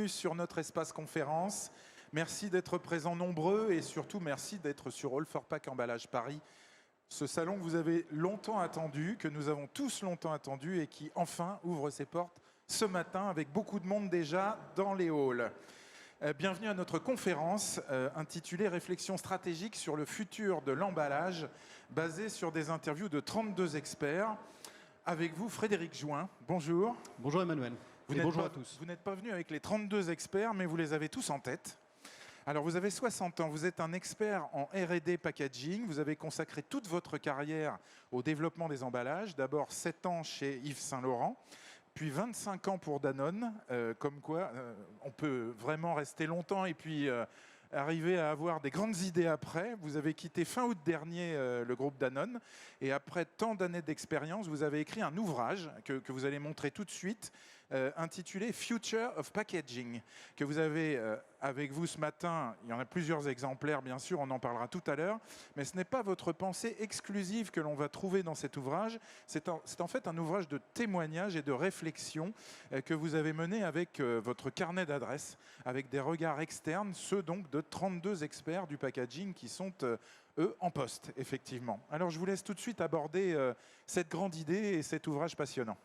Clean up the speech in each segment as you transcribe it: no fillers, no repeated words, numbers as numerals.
bienvenue sur notre espace conférence. Merci d'être présents nombreux et surtout merci d'être sur All for Pack Emballage Paris. Ce salon que vous avez longtemps attendu, que nous avons tous longtemps attendu et qui enfin ouvre ses portes ce matin avec beaucoup de monde déjà dans les halls. Bienvenue à notre conférence intitulée Réflexion stratégique sur le futur de l'emballage, basée sur des interviews de 32 experts. Avec vous, Frédéric Join. Bonjour. Bonjour Emmanuel. Bonjour à tous. Vous n'êtes pas venu avec les 32 experts, mais vous les avez tous en tête. Alors, vous avez 60 ans, vous êtes un expert en R&D packaging. Vous avez consacré toute votre carrière au développement des emballages. D'abord 7 ans chez Yves Saint Laurent, puis 25 ans pour Danone. Comme quoi, on peut vraiment rester longtemps et puis arriver à avoir des grandes idées après. Vous avez quitté fin août dernier le groupe Danone. Et après tant d'années d'expérience, vous avez écrit un ouvrage que vous allez montrer tout de suite, intitulé Future of Packaging, que vous avez avec vous ce matin. Il y en a plusieurs exemplaires, bien sûr, on en parlera tout à l'heure, mais ce n'est pas votre pensée exclusive que l'on va trouver dans cet ouvrage. C'est en fait un ouvrage de témoignage et de réflexion que vous avez mené avec votre carnet d'adresses, avec des regards externes, ceux donc de 32 experts du packaging qui sont eux, en poste, effectivement. Alors, je vous laisse tout de suite aborder cette grande idée et cet ouvrage passionnant.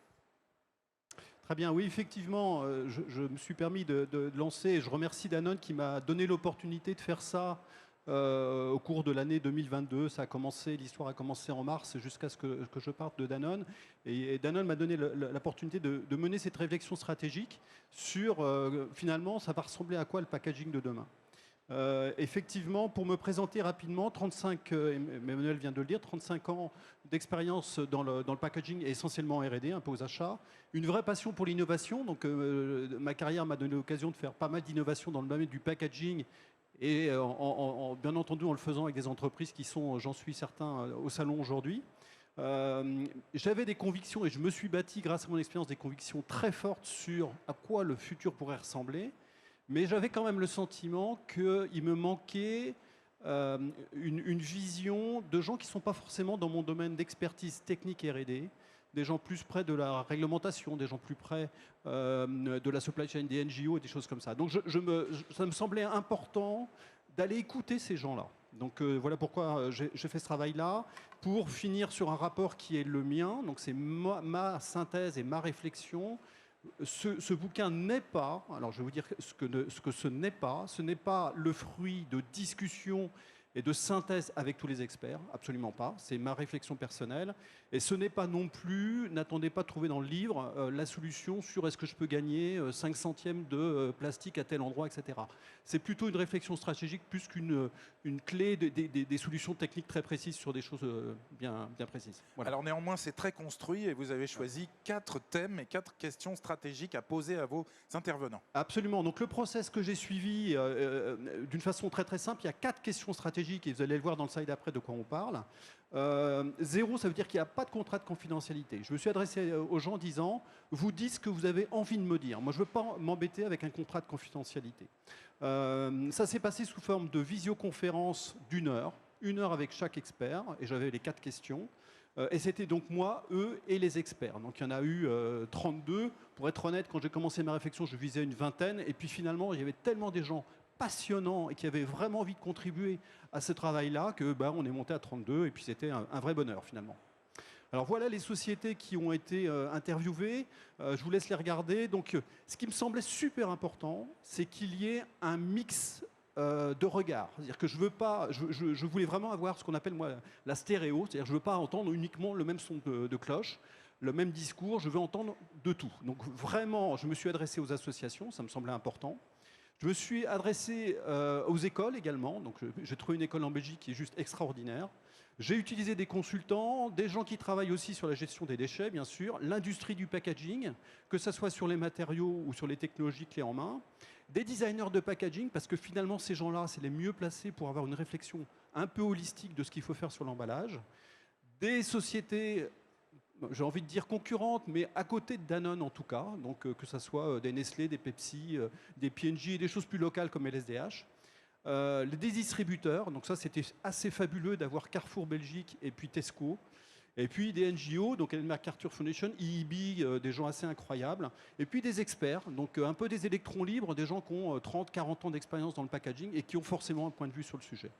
Très bien, oui, effectivement, je me suis permis de lancer, et je remercie Danone qui m'a donné l'opportunité de faire ça au cours de l'année 2022. Ça a commencé, l'histoire a commencé en mars jusqu'à ce que je parte de Danone. Et Danone m'a donné l'opportunité de mener cette réflexion stratégique sur, finalement, ça va ressembler à quoi le packaging de demain. Effectivement, pour me présenter rapidement, 35, Emmanuel vient de le dire, 35 ans d'expérience dans le packaging et essentiellement R&D, un peu aux achats. Une vraie passion pour l'innovation. Donc, ma carrière m'a donné l'occasion de faire pas mal d'innovations dans le domaine du packaging et bien entendu en le faisant avec des entreprises qui sont, j'en suis certain, au salon aujourd'hui. J'avais des convictions et je me suis bâti grâce à mon expérience des convictions très fortes sur à quoi le futur pourrait ressembler. Mais j'avais quand même le sentiment qu'il me manquait une vision de gens qui ne sont pas forcément dans mon domaine d'expertise technique et R&D, des gens plus près de la réglementation, des gens plus près de la supply chain, des NGO et des choses comme ça. Donc ça me semblait important d'aller écouter ces gens-là. Donc voilà pourquoi j'ai fait ce travail-là, pour finir sur un rapport qui est le mien. Donc c'est ma synthèse et ma réflexion. Ce bouquin n'est pas, alors je vais vous dire ce que ce n'est pas le fruit de discussions et de synthèse avec tous les experts, absolument pas, c'est ma réflexion personnelle, et ce n'est pas non plus, n'attendez pas de trouver dans le livre la solution sur est-ce que je peux gagner 5 centièmes de plastique à tel endroit, etc. C'est plutôt une réflexion stratégique plus qu'une clé des solutions techniques très précises sur des choses bien précises. Voilà. Alors néanmoins, c'est très construit et vous avez choisi 4 thèmes et 4 questions stratégiques à poser à vos intervenants. Absolument. Donc le process que j'ai suivi, d'une façon très simple, il y a 4 questions stratégiques et vous allez le voir dans le slide après de quoi on parle. 0, ça veut dire qu'il n'y a pas de contrat de confidentialité. Je me suis adressé aux gens en disant, vous dites ce que vous avez envie de me dire. Moi, je ne veux pas m'embêter avec un contrat de confidentialité. Ça s'est passé sous forme de visioconférence d'1 heure, 1 heure avec chaque expert, et j'avais les 4 questions. Et c'était donc moi, eux et les experts. Donc il y en a eu 32. Pour être honnête, quand j'ai commencé ma réflexion, je visais une vingtaine. Et puis finalement, il y avait tellement des gens passionnants et qui avaient vraiment envie de contribuer à ce travail-là que on est monté à 32. Et puis c'était un vrai bonheur finalement. Alors voilà les sociétés qui ont été interviewées. Je vous laisse les regarder. Donc ce qui me semblait super important, c'est qu'il y ait un mix de regard. C'est-à-dire que je voulais vraiment avoir ce qu'on appelle moi la stéréo, c'est-à-dire que je ne veux pas entendre uniquement le même son de cloche, le même discours, je veux entendre de tout. Donc vraiment, je me suis adressé aux associations, ça me semblait important. Je me suis adressé aux écoles également, donc j'ai trouvé une école en Belgique qui est juste extraordinaire. J'ai utilisé des consultants, des gens qui travaillent aussi sur la gestion des déchets, bien sûr, l'industrie du packaging, que ce soit sur les matériaux ou sur les technologies clés en main, des designers de packaging, parce que finalement, ces gens-là, c'est les mieux placés pour avoir une réflexion un peu holistique de ce qu'il faut faire sur l'emballage, des sociétés, j'ai envie de dire concurrentes, mais à côté de Danone en tout cas, donc que ce soit des Nestlé, des Pepsi, des P&G, des choses plus locales comme LSDH. Des distributeurs, donc ça c'était assez fabuleux d'avoir Carrefour Belgique et puis Tesco. Et puis des NGO, donc Ellen MacArthur Foundation, EEB, des gens assez incroyables. Et puis des experts, donc un peu des électrons libres, des gens qui ont 30, 40 ans d'expérience dans le packaging et qui ont forcément un point de vue sur le sujet.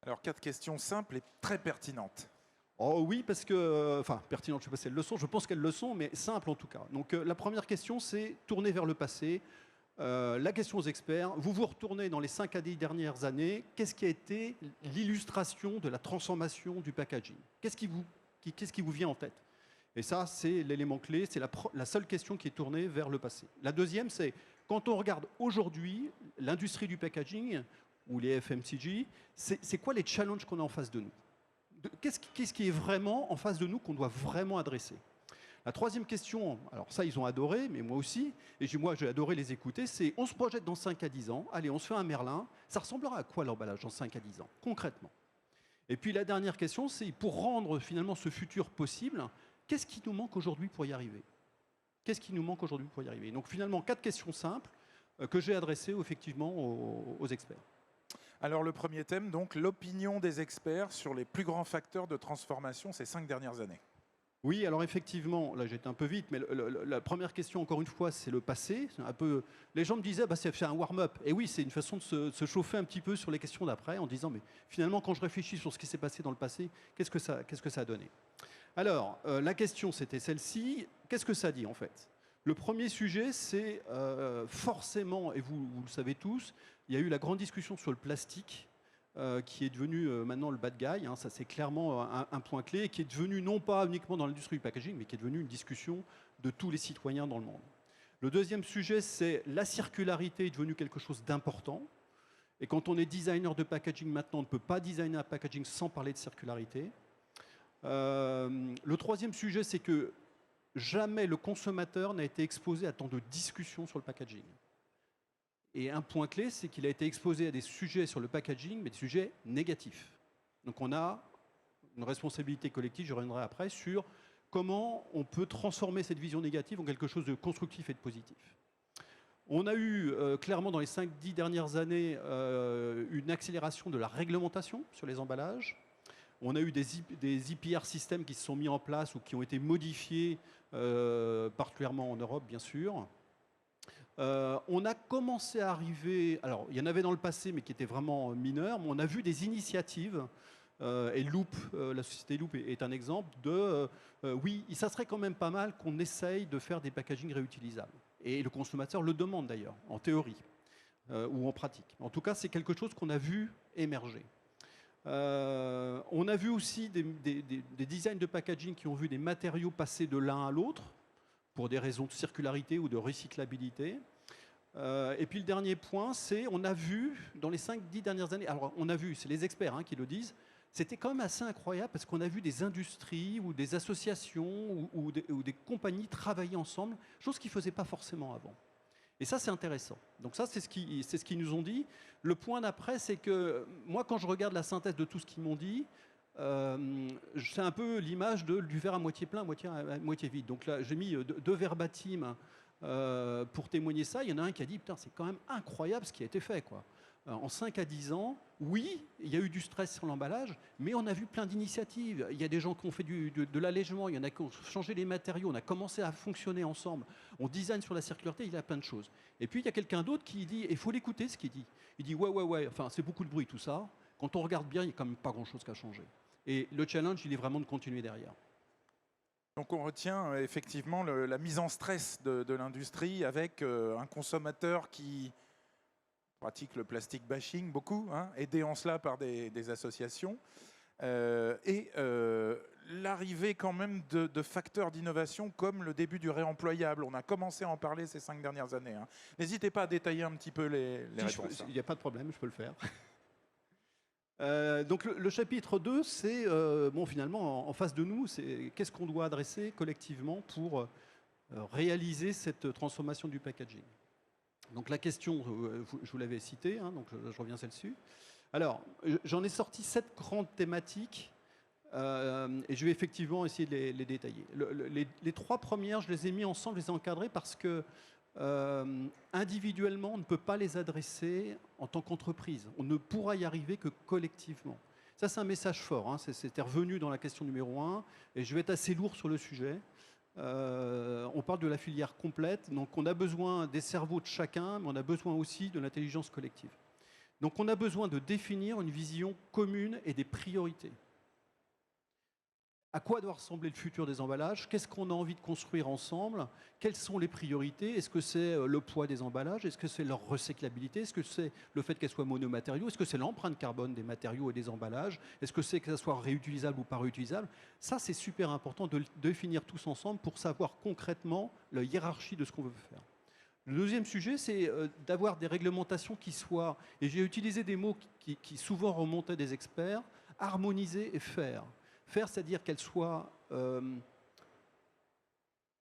Alors, 4 questions simples et très pertinentes. Oh oui, parce que, enfin, pertinentes, je ne sais pas si elles le sont, je pense qu'elles le sont, mais simples en tout cas. Donc la première question, c'est tourner vers le passé. La question aux experts, vous vous retournez dans les 5 à 10 dernières années, qu'est-ce qui a été l'illustration de la transformation du packaging? Qu'est-ce qui vous vient en tête? Et ça, c'est l'élément clé, c'est la seule question qui est tournée vers le passé. La deuxième, c'est quand on regarde aujourd'hui l'industrie du packaging ou les FMCG, c'est quoi les challenges qu'on a en face de nous? Qu'est-ce qui est vraiment en face de nous qu'on doit vraiment adresser? La troisième question, alors ça ils ont adoré, mais moi aussi, et moi j'ai adoré les écouter, c'est on se projette dans 5 à 10 ans, allez on se fait un Merlin, ça ressemblera à quoi l'emballage dans 5 à 10 ans, concrètement? Et puis la dernière question, c'est pour rendre finalement ce futur possible, qu'est-ce qui nous manque aujourd'hui pour y arriver? Qu'est-ce qui nous manque aujourd'hui pour y arriver? Donc finalement 4 questions simples que j'ai adressées effectivement aux experts. Alors, le premier thème, donc, l'opinion des experts sur les plus grands facteurs de transformation ces 5 dernières années. Oui, alors effectivement, là j'étais un peu vite, mais la première question, encore une fois, c'est le passé. Un peu, les gens me disaient, bah, c'est un warm-up. Et oui, c'est une façon de se chauffer un petit peu sur les questions d'après, en disant, mais finalement, quand je réfléchis sur ce qui s'est passé dans le passé, qu'est-ce que ça a donné? Alors, la question, c'était celle-ci. Qu'est-ce que ça dit, en fait? Le premier sujet, c'est forcément, et vous le savez tous, il y a eu la grande discussion sur le plastique, qui est devenu maintenant le bad guy. Hein, ça, c'est clairement un point clé, et qui est devenu non pas uniquement dans l'industrie du packaging, mais qui est devenu une discussion de tous les citoyens dans le monde. Le deuxième sujet, c'est la circularité est devenue quelque chose d'important. Et quand on est designer de packaging maintenant, on ne peut pas designer un packaging sans parler de circularité. Le troisième sujet, c'est que jamais le consommateur n'a été exposé à tant de discussions sur le packaging. Et un point clé, c'est qu'il a été exposé à des sujets sur le packaging, mais des sujets négatifs. Donc on a une responsabilité collective, je reviendrai après, sur comment on peut transformer cette vision négative en quelque chose de constructif et de positif. On a eu clairement dans les 5-10 dernières années une accélération de la réglementation sur les emballages. On a eu des IPR systèmes qui se sont mis en place ou qui ont été modifiés, particulièrement en Europe, bien sûr. On a commencé à arriver, alors il y en avait dans le passé, mais qui étaient vraiment mineurs, mais on a vu des initiatives, et Loop, la société Loop est un exemple de, oui, ça serait quand même pas mal qu'on essaye de faire des packaging réutilisables. Et le consommateur le demande d'ailleurs, en théorie ou en pratique. En tout cas, c'est quelque chose qu'on a vu émerger. On a vu aussi des designs de packaging qui ont vu des matériaux passer de l'un à l'autre pour des raisons de circularité ou de recyclabilité. Et puis le dernier point, c'est on a vu dans les 5-10 dernières années, alors on a vu, c'est les experts qui le disent, c'était quand même assez incroyable parce qu'on a vu des industries ou des associations ou des compagnies travailler ensemble, chose qu'ils ne faisaient pas forcément avant. Et ça, c'est intéressant. Donc ça, c'est ce qu'ils nous ont dit. Le point d'après, c'est que moi, quand je regarde la synthèse de tout ce qu'ils m'ont dit, c'est un peu l'image du verre à moitié plein, à moitié vide. Donc là, j'ai mis deux verbatim pour témoigner ça. Il y en a un qui a dit, putain, c'est quand même incroyable ce qui a été fait, quoi. En 5 à 10 ans, oui, il y a eu du stress sur l'emballage, mais on a vu plein d'initiatives. Il y a des gens qui ont fait de l'allègement, il y en a qui ont changé les matériaux, on a commencé à fonctionner ensemble, on design sur la circularité, il y a plein de choses. Et puis il y a quelqu'un d'autre qui dit, et il faut l'écouter ce qu'il dit, il dit ouais, enfin c'est beaucoup de bruit tout ça, quand on regarde bien, il n'y a quand même pas grand-chose qui a changé. Et le challenge, il est vraiment de continuer derrière. Donc on retient effectivement la mise en stress de l'industrie avec un consommateur qui pratique le plastic bashing beaucoup, aidé en cela par des associations, et l'arrivée quand même de facteurs d'innovation comme le début du réemployable. On a commencé à en parler ces 5 dernières années. N'hésitez pas à détailler un petit peu les réponses. Il n'y a pas de problème, je peux le faire. Donc le chapitre 2, c'est, bon, finalement, en face de nous, c'est qu'est-ce qu'on doit adresser collectivement pour réaliser cette transformation du packaging. Donc la question, je vous l'avais citée, donc je reviens celle-ci. Alors, j'en ai sorti 7 grandes thématiques, et je vais effectivement essayer de les détailler. Les 3 premières, je les ai mis ensemble, je les ai encadrées parce que individuellement, on ne peut pas les adresser en tant qu'entreprise. On ne pourra y arriver que collectivement. Ça, c'est un message fort. Hein. C'était revenu dans la question numéro 1. Et je vais être assez lourd sur le sujet. On parle de la filière complète. Donc, on a besoin des cerveaux de chacun, mais on a besoin aussi de l'intelligence collective. Donc, on a besoin de définir une vision commune et des priorités. À quoi doit ressembler le futur des emballages? Qu'est-ce qu'on a envie de construire ensemble? Quelles sont les priorités? Est-ce que c'est le poids des emballages? Est-ce que c'est leur recyclabilité? Est-ce que c'est le fait qu'elles soient monomatériaux? Est-ce que c'est l'empreinte carbone des matériaux et des emballages? Est-ce que c'est que ça soit réutilisable ou pas réutilisable? Ça, c'est super important de le définir tous ensemble pour savoir concrètement la hiérarchie de ce qu'on veut faire. Le deuxième sujet, c'est d'avoir des réglementations qui soient, et j'ai utilisé des mots qui souvent remontaient des experts, harmoniser et faire. Faire, c'est-à-dire qu'elles soient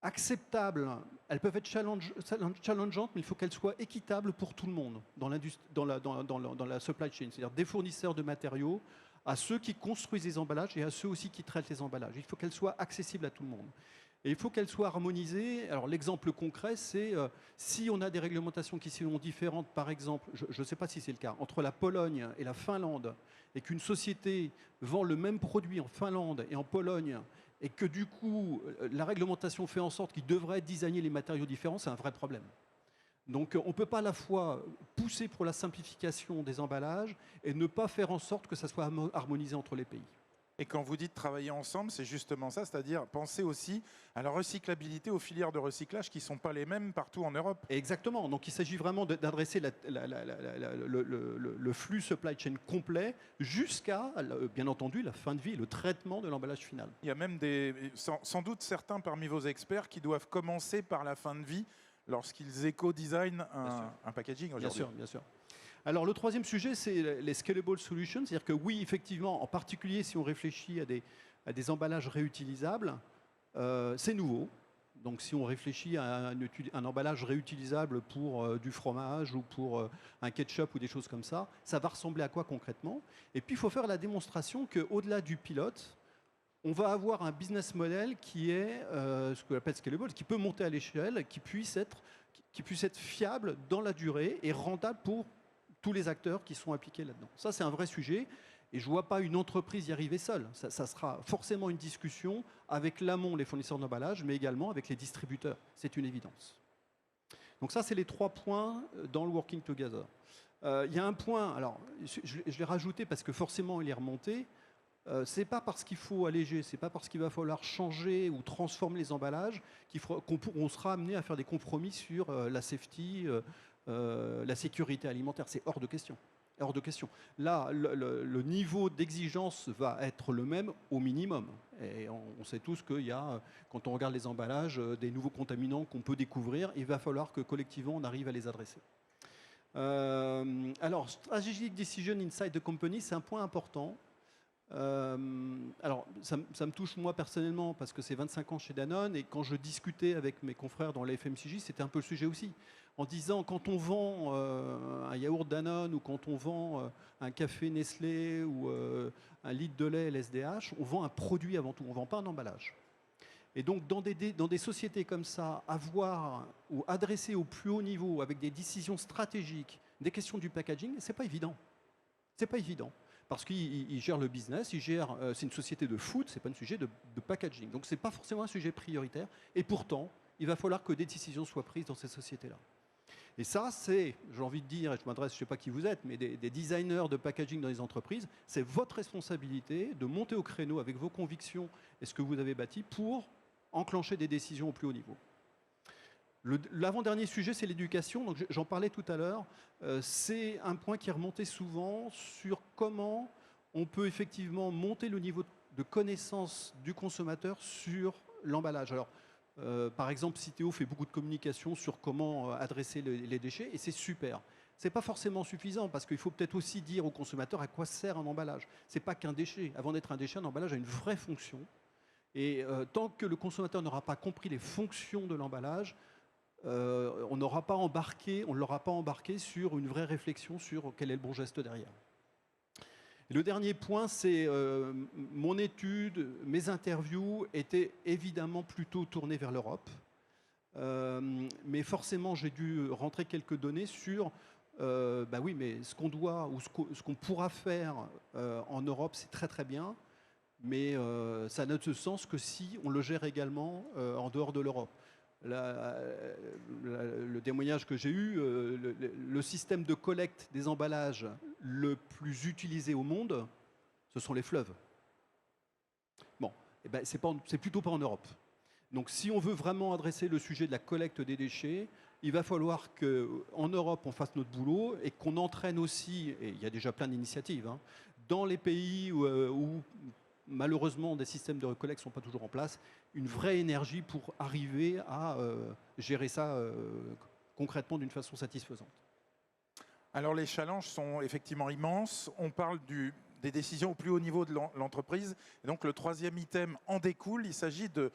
acceptables. Elles peuvent être challengeantes, mais il faut qu'elles soient équitables pour tout le monde dans la supply chain. C'est-à-dire des fournisseurs de matériaux à ceux qui construisent les emballages et à ceux aussi qui traitent les emballages. Il faut qu'elles soient accessibles à tout le monde. Et il faut qu'elles soient harmonisées. Alors l'exemple concret, c'est si on a des réglementations qui sont différentes, par exemple, je ne sais pas si c'est le cas, entre la Pologne et la Finlande, et qu'une société vend le même produit en Finlande et en Pologne, et que du coup, la réglementation fait en sorte qu'ils devraient designer les matériaux différents, c'est un vrai problème. Donc on ne peut pas à la fois pousser pour la simplification des emballages et ne pas faire en sorte que ça soit harmonisé entre les pays. Et quand vous dites travailler ensemble, c'est justement ça, c'est-à-dire penser aussi à la recyclabilité, aux filières de recyclage qui ne sont pas les mêmes partout en Europe. Exactement. Donc il s'agit vraiment d'adresser le flux supply chain complet jusqu'à, bien entendu, la fin de vie, le traitement de l'emballage final. Il y a même sans doute certains parmi vos experts qui doivent commencer par la fin de vie lorsqu'ils éco-designent un packaging aujourd'hui. Bien sûr, bien sûr. Alors le troisième sujet, c'est les scalable solutions. C'est-à-dire que oui, effectivement, en particulier si on réfléchit à des emballages réutilisables, c'est nouveau. Donc si on réfléchit à un emballage réutilisable pour du fromage ou pour un ketchup ou des choses comme ça, ça va ressembler à quoi concrètement? Et puis il faut faire la démonstration qu'au-delà du pilote, on va avoir un business model qui est ce qu'on appelle scalable, qui peut monter à l'échelle, qui puisse être fiable dans la durée et rentable pour tous les acteurs qui sont impliqués là-dedans. Ça, c'est un vrai sujet. Et je ne vois pas une entreprise y arriver seule. Ça sera forcément une discussion avec l'amont, les fournisseurs d'emballage, mais également avec les distributeurs. C'est une évidence. Donc ça, c'est les 3 points dans le Working Together. Il y a un point, alors je l'ai rajouté parce que forcément il est remonté. Ce n'est pas parce qu'il faut alléger, ce n'est pas parce qu'il va falloir changer ou transformer les emballages qu'on sera amené à faire des compromis sur la safety, la sécurité alimentaire. C'est hors de question. Hors de question. Là, le niveau d'exigence va être le même au minimum. Et on sait tous qu'il y a, quand on regarde les emballages, des nouveaux contaminants qu'on peut découvrir. Il va falloir que collectivement, on arrive à les adresser. Alors, strategic decision inside the company, c'est un point important. Alors, ça me touche moi personnellement parce que c'est 25 ans chez Danone et quand je discutais avec mes confrères dans la FMCJ, c'était un peu le sujet aussi. En disant, quand on vend un yaourt Danone ou quand on vend un café Nestlé ou un litre de lait LSDH, on vend un produit avant tout, on ne vend pas un emballage. Et donc, dans des sociétés comme ça, avoir ou adresser au plus haut niveau avec des décisions stratégiques, des questions du packaging, c'est pas évident. C'est pas évident. Parce qu'il gère le business, c'est une société de food, c'est pas un sujet de packaging. Donc c'est pas forcément un sujet prioritaire. Et pourtant, il va falloir que des décisions soient prises dans ces sociétés-là. Et ça, c'est, j'ai envie de dire, et je m'adresse, je ne sais pas qui vous êtes, mais des designers de packaging dans les entreprises, c'est votre responsabilité de monter au créneau avec vos convictions et ce que vous avez bâti pour enclencher des décisions au plus haut niveau. L'avant-dernier sujet, c'est l'éducation. Donc, j'en parlais tout à l'heure. C'est un point qui est remonté souvent sur comment on peut effectivement monter le niveau de connaissance du consommateur sur l'emballage. Alors, par exemple, Citeo fait beaucoup de communication sur comment adresser les déchets, et c'est super. Ce n'est pas forcément suffisant, parce qu'il faut peut-être aussi dire au consommateur à quoi sert un emballage. Ce n'est pas qu'un déchet. Avant d'être un déchet, un emballage a une vraie fonction. Et tant que le consommateur n'aura pas compris les fonctions de l'emballage, on ne l'aura pas embarqué sur une vraie réflexion sur quel est le bon geste derrière. Et le dernier point, c'est mon étude, mes interviews étaient évidemment plutôt tournées vers l'Europe. Mais forcément, j'ai dû rentrer quelques données sur bah oui, mais ce qu'on doit ou ce qu'on pourra faire en Europe, c'est très très bien, mais ça n'a de sens que si on le gère également en dehors de l'Europe. Le témoignage que j'ai eu, le système de collecte des emballages le plus utilisé au monde, ce sont les fleuves. Bon, eh ben, c'est plutôt pas en Europe. Donc si on veut vraiment adresser le sujet de la collecte des déchets, il va falloir qu'en Europe, on fasse notre boulot et qu'on entraîne aussi, et il y a déjà plein d'initiatives, hein, dans les pays où malheureusement des systèmes de collecte ne sont pas toujours en place, une vraie énergie pour arriver à gérer ça concrètement d'une façon satisfaisante. Alors les challenges sont effectivement immenses. On parle des décisions au plus haut niveau de l'entreprise. Et donc le troisième item en découle. Il s'agit de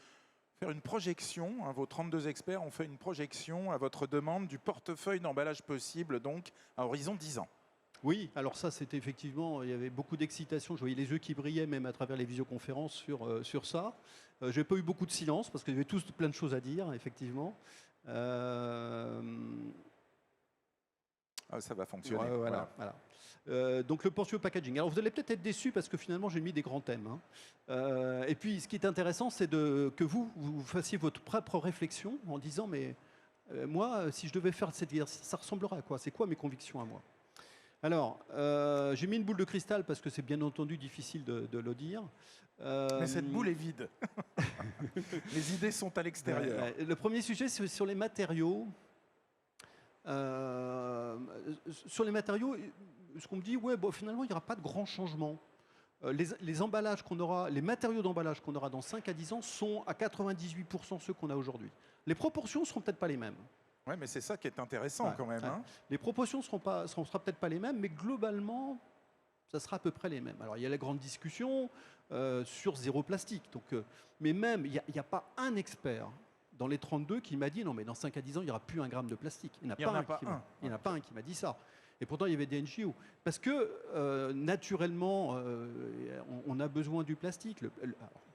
faire une projection. Hein, vos 32 experts ont fait une projection à votre demande du portefeuille d'emballage possible donc à horizon 10 ans. Oui, alors ça, c'était effectivement, il y avait beaucoup d'excitation. Je voyais les yeux qui brillaient même à travers les visioconférences sur ça. Je n'ai pas eu beaucoup de silence parce qu'il y avait tous plein de choses à dire, effectivement. Ça va fonctionner. Ouais, voilà. Donc le portfolio packaging. Alors vous allez peut-être être déçus parce que finalement j'ai mis des grands thèmes. Hein. Et puis ce qui est intéressant, c'est que vous fassiez votre propre réflexion en disant mais moi, si je devais faire cette vie, ça ressemblerait à quoi? C'est quoi mes convictions à moi? Alors, j'ai mis une boule de cristal parce que c'est bien entendu difficile de le dire. Mais cette boule est vide. Les idées sont à l'extérieur. Le premier sujet, c'est sur les matériaux. Sur les matériaux, ce qu'on me dit, ouais, bon, finalement, il n'y aura pas de grands changements. Les emballages qu'on aura, les matériaux d'emballage qu'on aura dans 5 à 10 ans sont à 98% ceux qu'on a aujourd'hui. Les proportions ne seront peut-être pas les mêmes. Oui, mais c'est ça qui est intéressant quand même. Hein. Les proportions ne seront peut-être pas les mêmes, mais globalement, ça sera à peu près les mêmes. Alors, il y a la grande discussion sur zéro plastique. Donc, mais même, il n'y a pas un expert dans les 32 qui m'a dit non, mais dans 5 à 10 ans, il n'y aura plus un gramme de plastique. Il n'y en a pas un qui m'a dit ça. Et pourtant, il y avait des NGO. Parce que, naturellement, on a besoin du plastique.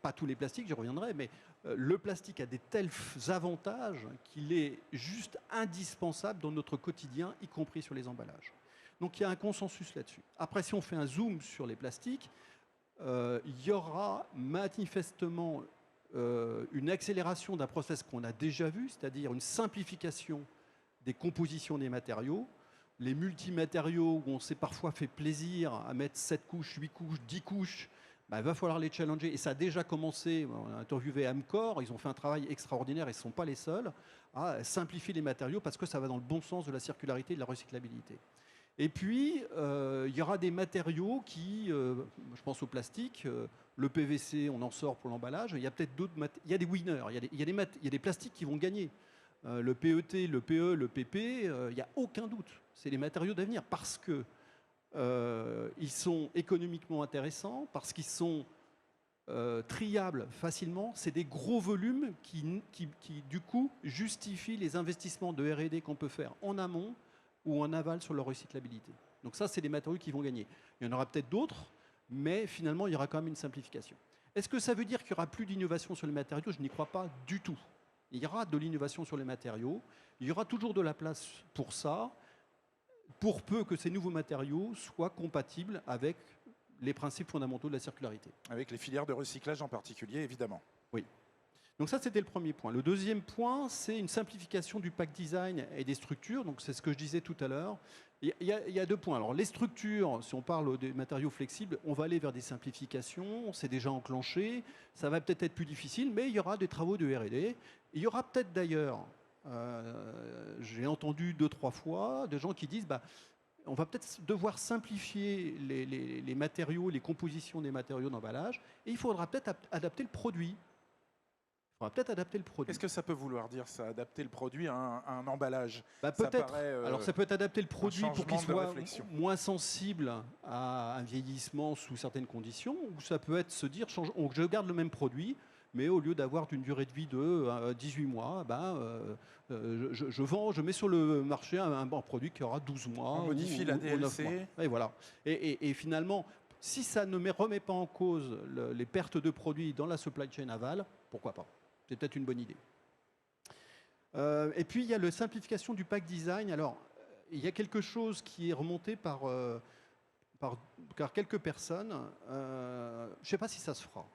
Pas tous les plastiques, j'y reviendrai, mais le plastique a des tels avantages qu'il est juste indispensable dans notre quotidien, y compris sur les emballages. Donc, il y a un consensus là-dessus. Après, si on fait un zoom sur les plastiques, il y aura manifestement une accélération d'un process qu'on a déjà vu, c'est-à-dire une simplification des compositions des matériaux. Les multimatériaux où on s'est parfois fait plaisir à mettre 7 couches, 8 couches, 10 couches, il va falloir les challenger. Et ça a déjà commencé. On a interviewé Amcor, ils ont fait un travail extraordinaire et ce ne sont pas les seuls à simplifier les matériaux parce que ça va dans le bon sens de la circularité et de la recyclabilité. Et puis, il y aura des matériaux qui, je pense au plastique, le PVC, on en sort pour l'emballage. Il y a peut-être d'autres il y a des winners, il y a des plastiques qui vont gagner. Le PET, le PE, le PP, il n'y a aucun doute. C'est les matériaux d'avenir parce qu'ils sont économiquement intéressants, parce qu'ils sont triables facilement. C'est des gros volumes qui, du coup, justifient les investissements de R&D qu'on peut faire en amont ou en aval sur leur recyclabilité. Donc ça, c'est des matériaux qui vont gagner. Il y en aura peut-être d'autres, mais finalement, il y aura quand même une simplification. Est-ce que ça veut dire qu'il n'y aura plus d'innovation sur les matériaux? Je n'y crois pas du tout. Il y aura de l'innovation sur les matériaux. Il y aura toujours de la place pour ça, pour peu que ces nouveaux matériaux soient compatibles avec les principes fondamentaux de la circularité. Avec les filières de recyclage en particulier, évidemment. Oui. Donc ça, c'était le premier point. Le deuxième point, c'est une simplification du pack design et des structures. Donc c'est ce que je disais tout à l'heure. Il y a deux points. Alors les structures, si on parle des matériaux flexibles, on va aller vers des simplifications. C'est déjà enclenché. Ça va peut-être être plus difficile, mais il y aura des travaux de R&D. Il y aura peut-être d'ailleurs, j'ai entendu 2-3 fois, de gens qui disent on va peut-être devoir simplifier les matériaux, les compositions des matériaux d'emballage, et il faudra peut-être adapter le produit. Qu'est-ce que ça peut vouloir dire, ça, adapter le produit à un emballage? Peut-être. Alors ça peut être adapter le produit pour qu'il soit moins sensible à un vieillissement sous certaines conditions, ou ça peut être se dire, je garde le même produit, mais au lieu d'avoir une durée de vie de 18 mois, je mets sur le marché un produit qui aura 12 mois. On modifie la DLC. Et voilà. Et finalement, si ça ne remet pas en cause les pertes de produits dans la supply chain aval, pourquoi pas? C'est peut-être une bonne idée. Et puis, il y a la simplification du pack design. Alors, il y a quelque chose qui est remonté par quelques personnes. Je ne sais pas si ça se fera.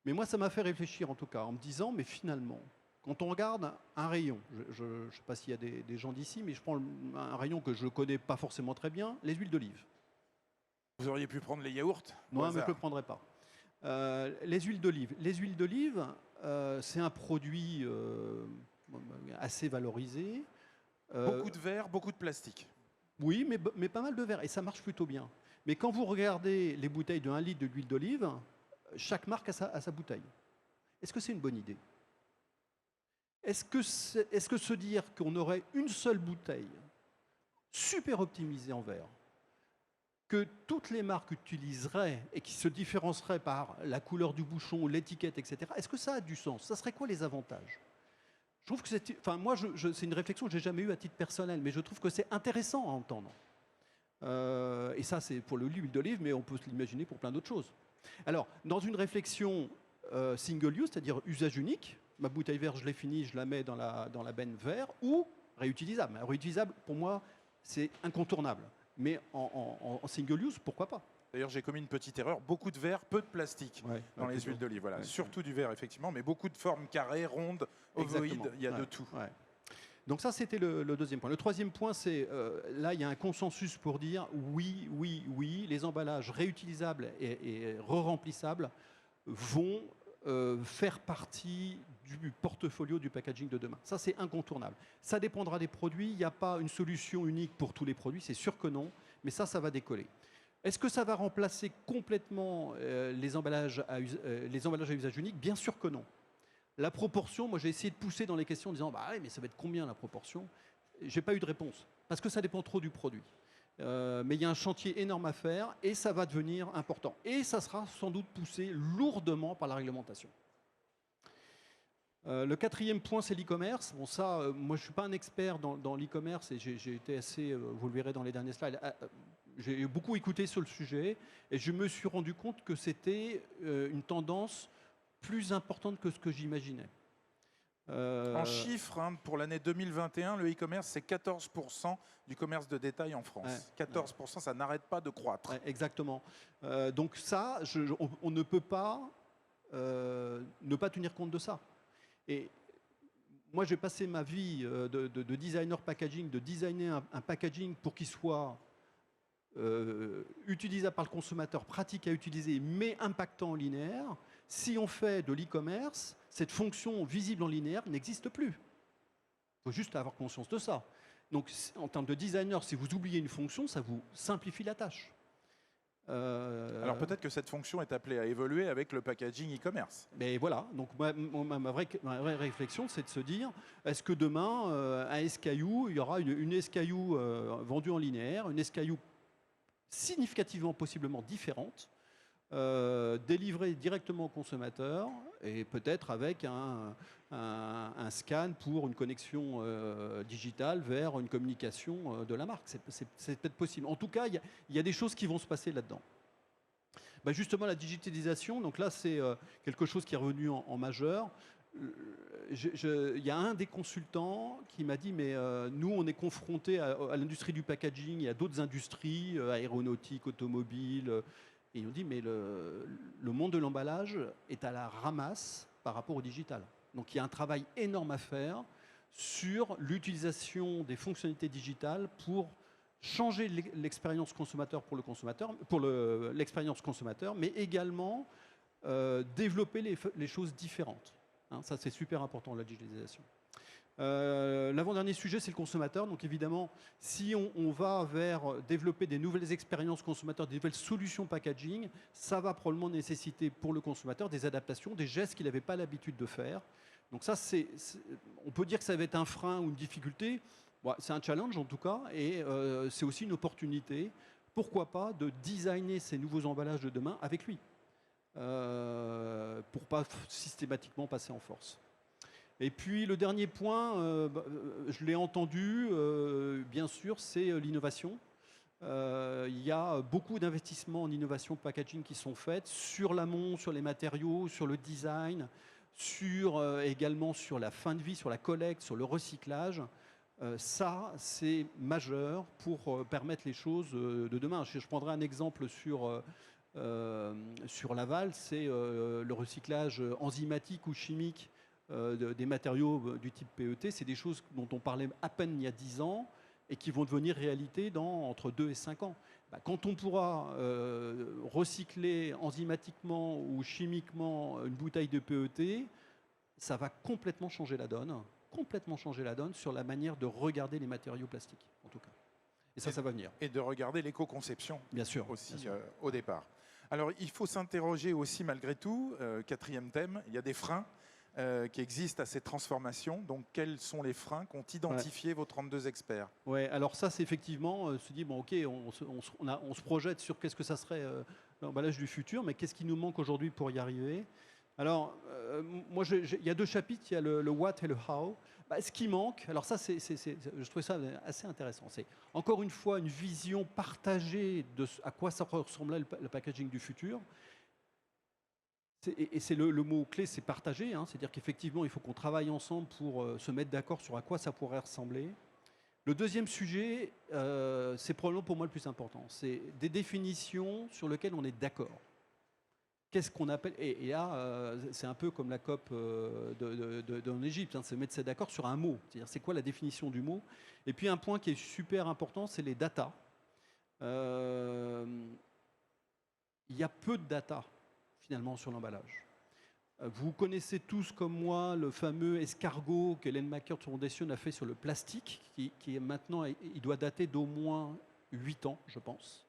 Mais moi, ça m'a fait réfléchir en tout cas, en me disant, mais finalement, quand on regarde un rayon, je ne sais pas s'il y a des gens d'ici, mais je prends un rayon que je ne connais pas forcément très bien, les huiles d'olive. Vous auriez pu prendre les yaourts? Non, mais je ne le prendrai pas. Les huiles d'olive. Les huiles d'olive, c'est un produit assez valorisé. Beaucoup de verre, beaucoup de plastique. Oui, mais pas mal de verre, et ça marche plutôt bien. Mais quand vous regardez les bouteilles de 1 litre d'huile d'olive, chaque marque a sa bouteille. Est-ce que c'est une bonne idée? Est-ce que se dire qu'on aurait une seule bouteille super optimisée en verre, que toutes les marques utiliseraient et qui se différencieraient par la couleur du bouchon, l'étiquette, etc., est-ce que ça a du sens? Ça serait quoi les avantages? Je trouve que c'est, enfin moi, c'est une réflexion que j'ai jamais eue à titre personnel, mais je trouve que c'est intéressant à entendre. Et ça, c'est pour l'huile d'olive, mais on peut se l'imaginer pour plein d'autres choses. Alors, dans une réflexion single use, c'est-à-dire usage unique, ma bouteille verte, je l'ai finie, je la mets dans la benne verre, ou réutilisable. Réutilisable, pour moi, c'est incontournable. Mais en single use, pourquoi pas? D'ailleurs, j'ai commis une petite erreur. Beaucoup de verre, peu de plastique dans les huiles d'olive. Voilà. Surtout du verre, effectivement, mais beaucoup de formes carrées, rondes, ovoïdes. Il y a de tout. Donc ça, c'était le deuxième point. Le troisième point, c'est là, il y a un consensus pour dire oui, les emballages réutilisables et re-remplissables vont faire partie du portfolio du packaging de demain. Ça, c'est incontournable. Ça dépendra des produits. Il n'y a pas une solution unique pour tous les produits. C'est sûr que non, mais ça va décoller. Est-ce que ça va remplacer complètement les emballages à usage unique? Bien sûr que non. La proportion, moi j'ai essayé de pousser dans les questions en disant bah ouais, mais ça va être combien la proportion? J'ai pas eu de réponse parce que ça dépend trop du produit. Mais il y a un chantier énorme à faire et ça va devenir important. Et ça sera sans doute poussé lourdement par la réglementation. Le quatrième point, c'est l'e-commerce. Bon, ça, moi je ne suis pas un expert dans l'e-commerce et j'ai été assez, vous le verrez dans les derniers slides, j'ai beaucoup écouté sur le sujet et je me suis rendu compte que c'était une tendance plus importante que ce que j'imaginais. En chiffres, hein, pour l'année 2021, le e-commerce, c'est 14% du commerce de détail en France. 14%, ça n'arrête pas de croître. Exactement. Donc ça, on ne peut pas ne pas tenir compte de ça. Et moi, j'ai passé ma vie de designer packaging, de designer un packaging pour qu'il soit utilisable par le consommateur, pratique à utiliser, mais impactant en linéaire. Si on fait de l'e-commerce, cette fonction visible en linéaire n'existe plus. Il faut juste avoir conscience de ça. Donc, en termes de designer, si vous oubliez une fonction, ça vous simplifie la tâche. Alors peut-être que cette fonction est appelée à évoluer avec le packaging e-commerce. Mais voilà, donc ma vraie réflexion, c'est de se dire, est-ce que demain, un SKU, il y aura une SKU vendue en linéaire, une SKU significativement, possiblement différente, délivrée directement au consommateur, et peut-être avec un scan pour une connexion digitale vers une communication de la marque. C'est peut-être possible. En tout cas, il y a des choses qui vont se passer là-dedans. Bah justement, la digitalisation, donc là, c'est quelque chose qui est revenu en majeur. Il y a un des consultants qui m'a dit, mais nous, on est confrontés à l'industrie du packaging, il y a d'autres industries, aéronautique, automobile, et ils ont dit, mais le monde de l'emballage est à la ramasse par rapport au digital. Donc il y a un travail énorme à faire sur l'utilisation des fonctionnalités digitales pour changer l'expérience consommateur pour l'expérience consommateur, mais également développer les choses différentes. Hein, ça, c'est super important, la digitalisation. L'avant-dernier sujet, c'est le consommateur. Donc évidemment, si on va vers développer des nouvelles expériences consommateurs, des nouvelles solutions packaging, ça va probablement nécessiter pour le consommateur des adaptations, des gestes qu'il n'avait pas l'habitude de faire. Donc ça, on peut dire que ça va être un frein ou une difficulté. Bon, c'est un challenge en tout cas, et c'est aussi une opportunité, pourquoi pas, de designer ces nouveaux emballages de demain avec lui, pour pas systématiquement passer en force. Et puis le dernier point, je l'ai entendu, bien sûr, c'est l'innovation. Il y a beaucoup d'investissements en innovation packaging qui sont faits sur l'amont, sur les matériaux, sur le design, également sur la fin de vie, sur la collecte, sur le recyclage. Ça, c'est majeur pour permettre les choses de demain. Je prendrai un exemple sur l'aval, c'est le recyclage enzymatique ou chimique des matériaux du type PET. C'est des choses dont on parlait à peine il y a 10 ans et qui vont devenir réalité dans entre 2 et 5 ans. Quand on pourra recycler enzymatiquement ou chimiquement une bouteille de PET, ça va complètement changer la donne sur la manière de regarder les matériaux plastiques, en tout cas. Et ça va venir. Et de regarder l'éco-conception. Bien sûr. Aussi, bien sûr. Au départ. Alors, il faut s'interroger aussi, malgré tout, quatrième thème, il y a des freins qui existent à ces transformations. Donc, quels sont les freins qu'ont identifié vos 32 experts? Ouais, alors ça, c'est effectivement, se dit, bon, ok, on se projette sur qu'est-ce que ça serait l'emballage du futur, mais qu'est-ce qui nous manque aujourd'hui pour y arriver? Alors, moi, il y a 2 chapitres, il y a le what et le how. Ce qui manque, alors ça, je trouvais ça assez intéressant. C'est encore une fois une vision partagée de à quoi ça ressemblait le packaging du futur. Et c'est le mot-clé, c'est partager. Hein, c'est-à-dire qu'effectivement, il faut qu'on travaille ensemble pour se mettre d'accord sur à quoi ça pourrait ressembler. Le deuxième sujet, c'est probablement pour moi le plus important. C'est des définitions sur lesquelles on est d'accord. Qu'est-ce qu'on appelle... Et là, c'est un peu comme la COP en Égypte, hein, c'est mettre d'accord sur un mot. C'est-à-dire, c'est quoi la définition du mot? Et puis, un point qui est super important, c'est les data. Il y a peu de data, finalement, sur l'emballage. Vous connaissez tous, comme moi, le fameux escargot que Ellen MacArthur Foundation a fait sur le plastique, qui est maintenant, il doit dater d'au moins 8 ans, je pense.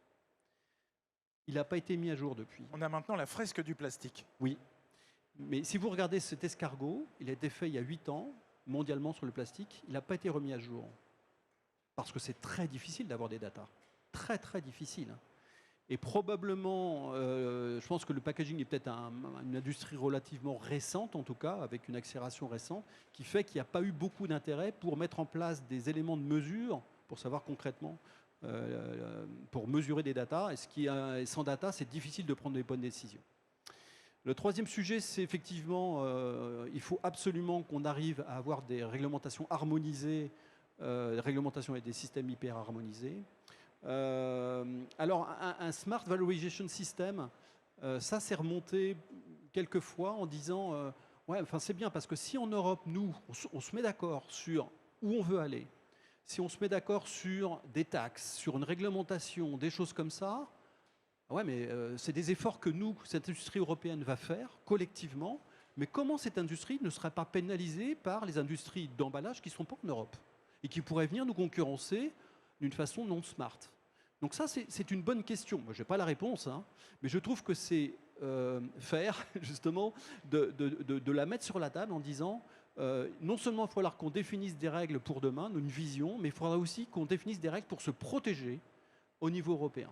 Il n'a pas été mis à jour depuis. On a maintenant la fresque du plastique. Oui. Mais si vous regardez cet escargot, il a été fait il y a 8 ans, mondialement sur le plastique. Il n'a pas été remis à jour. Parce que c'est très difficile d'avoir des datas. Très, très difficile. Et probablement, je pense que le packaging est peut-être une industrie relativement récente, en tout cas, avec une accélération récente, qui fait qu'il n'y a pas eu beaucoup d'intérêt pour mettre en place des éléments de mesure, pour savoir concrètement, pour mesurer des datas. Et sans data, c'est difficile de prendre des bonnes décisions. Le troisième sujet, c'est effectivement, il faut absolument qu'on arrive à avoir des réglementations harmonisées, des réglementations et des systèmes hyper harmonisés. Alors, un Smart Valorization System, ça s'est remonté quelques fois en disant ouais, enfin c'est bien parce que si en Europe, nous, on se met d'accord sur où on veut aller, si on se met d'accord sur des taxes, sur une réglementation, des choses comme ça, ouais, mais c'est des efforts que nous, cette industrie européenne, va faire collectivement. Mais comment cette industrie ne serait pas pénalisée par les industries d'emballage qui ne sont pas en Europe et qui pourraient venir nous concurrencer d'une façon non smart? Donc ça, c'est une bonne question. Moi, je n'ai pas la réponse, hein, mais je trouve que c'est faire, justement, de la mettre sur la table en disant non seulement il va falloir qu'on définisse des règles pour demain, une vision, mais il faudra aussi qu'on définisse des règles pour se protéger au niveau européen.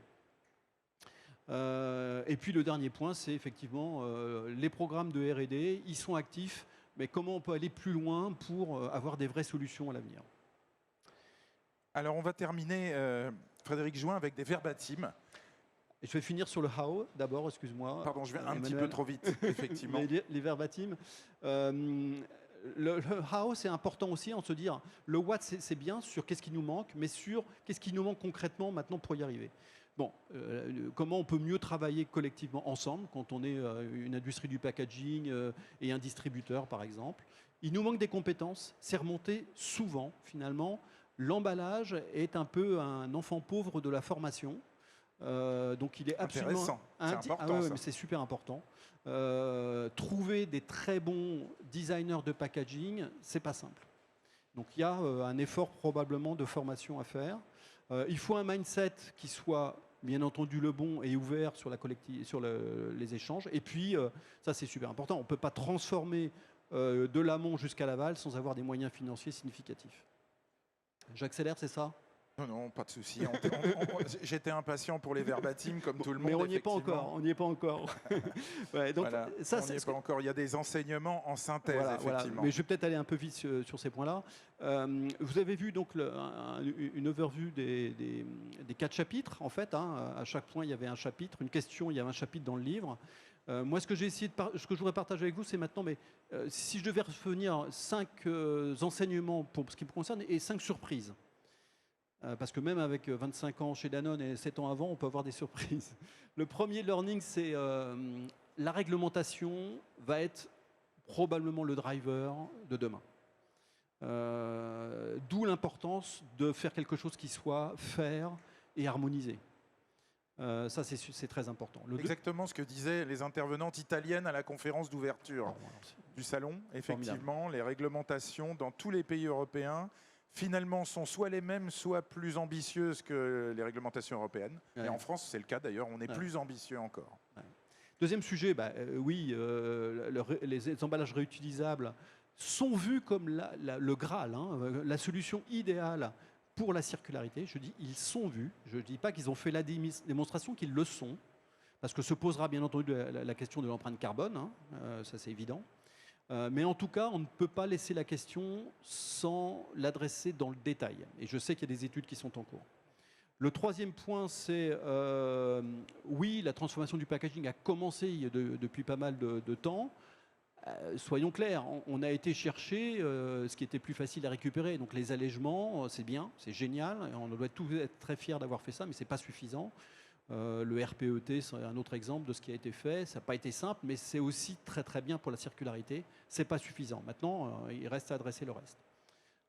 Et puis le dernier point, c'est effectivement les programmes de R&D, ils sont actifs, mais comment on peut aller plus loin pour avoir des vraies solutions à l'avenir? Alors on va terminer, Frédéric Join, avec des verbatims. Et je vais finir sur le how d'abord, excuse-moi. Pardon, je vais un petit peu trop vite, effectivement. les verbatims. Le how, c'est important aussi en se dire, le what, c'est bien sur qu'est-ce qui nous manque, mais sur qu'est-ce qui nous manque concrètement maintenant pour y arriver. Bon, comment on peut mieux travailler collectivement ensemble quand on est une industrie du packaging et un distributeur, par exemple. Il nous manque des compétences, c'est remonté souvent, finalement. L'emballage est un peu un enfant pauvre de la formation. Donc il est absolument intéressant. C'est important, ça. c'est super important. Trouver des très bons designers de packaging, c'est pas simple. Donc il y a un effort probablement de formation à faire. Il faut un mindset qui soit bien entendu le bon et ouvert sur les échanges. Et puis ça c'est super important. On ne peut pas transformer de l'amont jusqu'à l'aval sans avoir des moyens financiers significatifs. J'accélère, c'est ça? Non, non, pas de souci. J'étais impatient pour les verbatim, comme tout le monde. Mais on n'y est pas effectivement. encore. On n'y est pas encore. Ouais, donc, Voilà, ça, on n'y est pas encore. Il y a des enseignements en synthèse, voilà, voilà. effectivement. Mais je vais peut-être aller un peu vite sur ces points-là. Vous avez vu donc une overview des 4 chapitres, en fait. Hein. À chaque point, il y avait un chapitre, une question, il y avait un chapitre dans le livre. Moi, ce que je voudrais partager avec vous, c'est maintenant, mais si je devais revenir 5 enseignements pour ce qui me concerne et 5 surprises. Parce que même avec 25 ans chez Danone et 7 ans avant, on peut avoir des surprises. Le premier learning, c'est la réglementation va être probablement le driver de demain. D'où l'importance de faire quelque chose qui soit faire et harmonisé. Ça, c'est très important. Exactement ce que disaient les intervenantes italiennes à la conférence d'ouverture du salon. Effectivement, les réglementations dans tous les pays européens finalement sont soit les mêmes, soit plus ambitieuses que les réglementations européennes. Ouais. Et en France, c'est le cas d'ailleurs, on est plus ambitieux encore. Ouais. Deuxième sujet, oui, les emballages réutilisables sont vus comme le Graal, hein, la solution idéale pour la circularité. Je dis ils sont vus, je ne dis pas qu'ils ont fait la démonstration, qu'ils le sont, parce que se posera bien entendu la question de l'empreinte carbone, hein, ça c'est évident. Mais en tout cas, on ne peut pas laisser la question sans l'adresser dans le détail. Et je sais qu'il y a des études qui sont en cours. Le troisième point, c'est oui, la transformation du packaging a commencé depuis pas mal de temps. Soyons clairs, on a été chercher ce qui était plus facile à récupérer. Donc les allègements, c'est bien, c'est génial. Et on doit tous être très fiers d'avoir fait ça, mais ce n'est pas suffisant. Le RPET, c'est un autre exemple de ce qui a été fait. Ça n'a pas été simple, mais c'est aussi très très bien pour la circularité. Ce n'est pas suffisant. Maintenant, il reste à adresser le reste.